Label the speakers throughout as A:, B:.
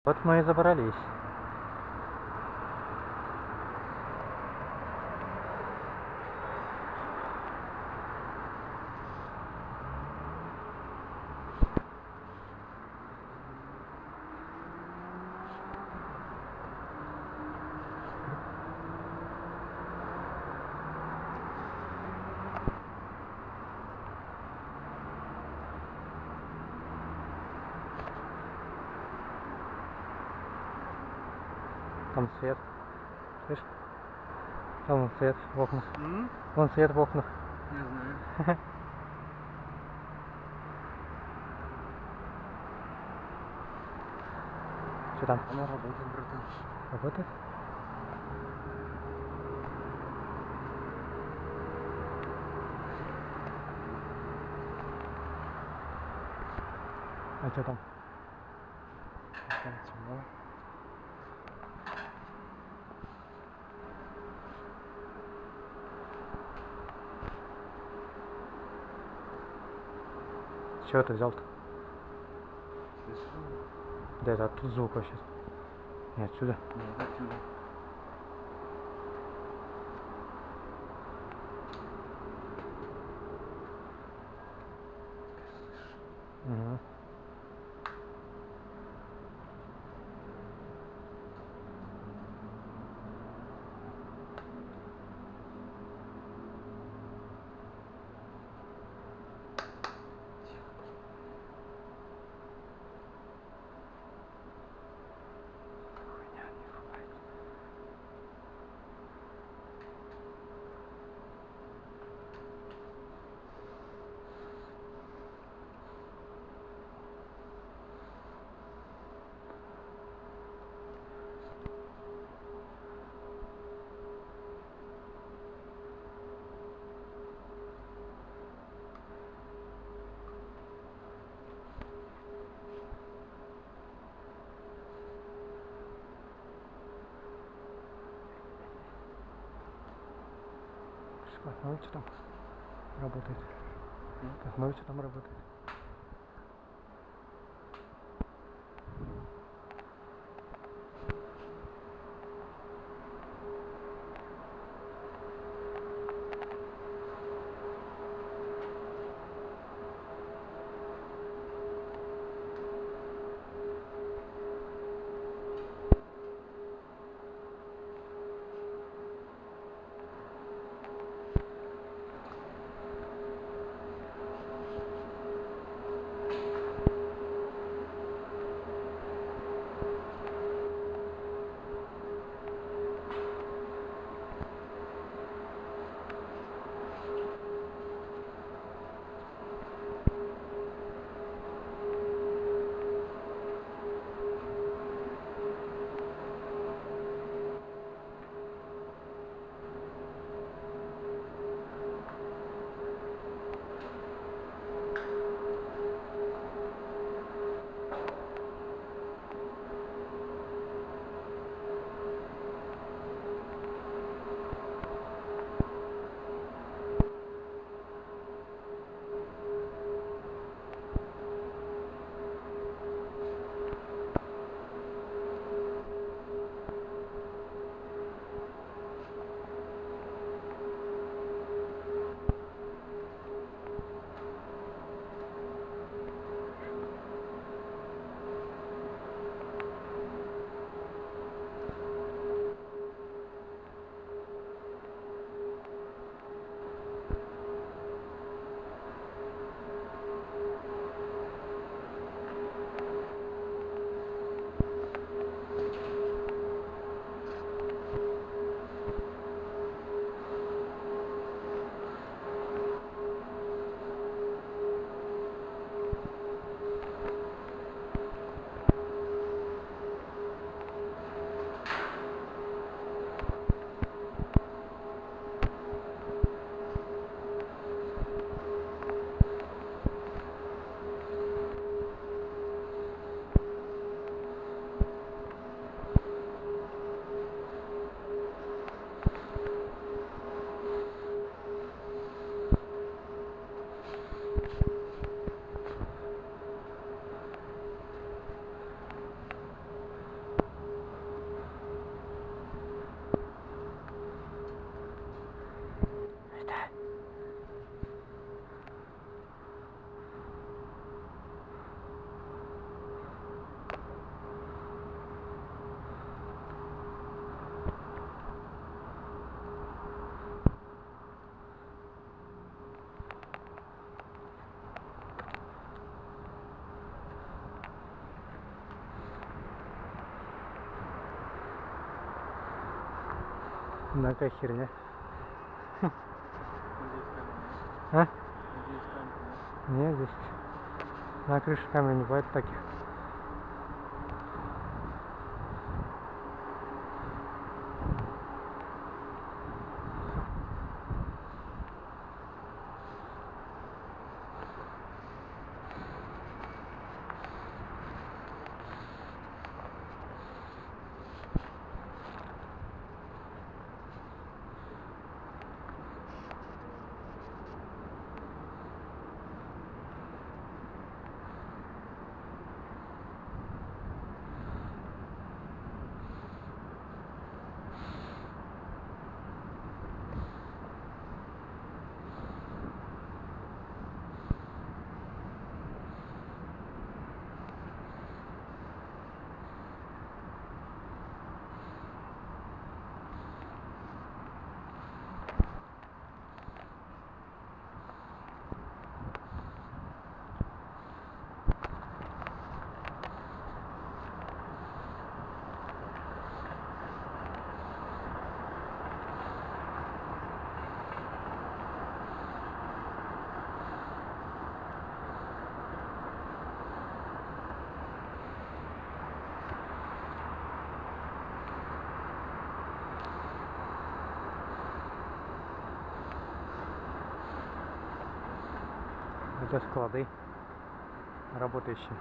A: Вот мы и забрались. Там свет. Слышь? Там вон свет в окнах. Вон свет в окнах.
B: Не знаю.
A: Что там?
B: Она работает, братан.
A: Работает? А что там?
B: Там темно.
A: С чего ты взял-то?
B: Слышал?
A: Да это оттуда звук вообще. Не отсюда.
B: Нет, отсюда.
A: Угу. Посмотрим, что там работает. Посмотрим, что там работает. Ну какая херня.
B: Здесь камень.
A: А?
B: Здесь камень.
A: Нет, здесь на крыше камеры не бывает таких. Это склады работающие.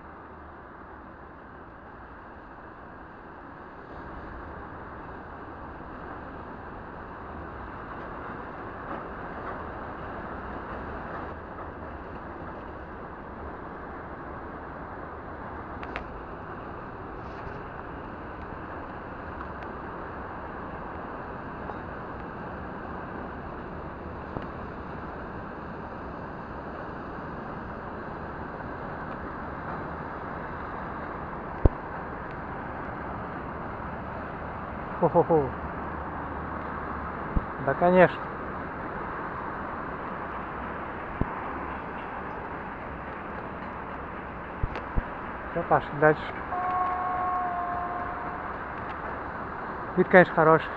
A: Хо-хо-хо. Да, конечно. Все, пошли дальше. Вид, конечно, хороший.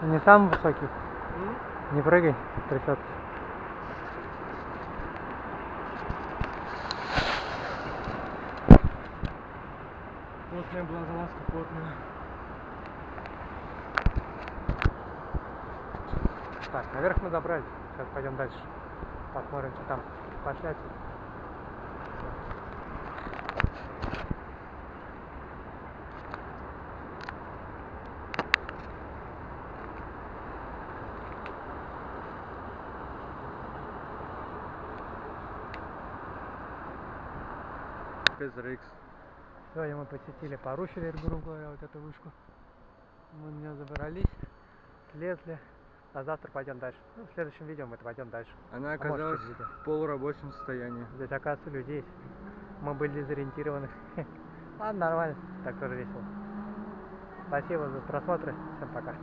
A: Не самый высокий. Не прыгай, трясется.
B: Плотная была залазка, плотная.
A: Так, наверх мы забрались. Сейчас пойдем дальше. Посмотрим, что там. Пошли отсюда.
B: PZRX.
A: Сегодня мы посетили Поручили, грубо говоря, вот эту вышку. Мы на нее забрались, слезли, а завтра пойдем дальше. Ну, в следующем видео мы пойдем дальше.
B: Она оказалась в полурабочем состоянии.
A: Здесь, оказывается, людей. Мы были дезориентированы. Ладно, нормально, так тоже весело. Спасибо за просмотр, всем пока.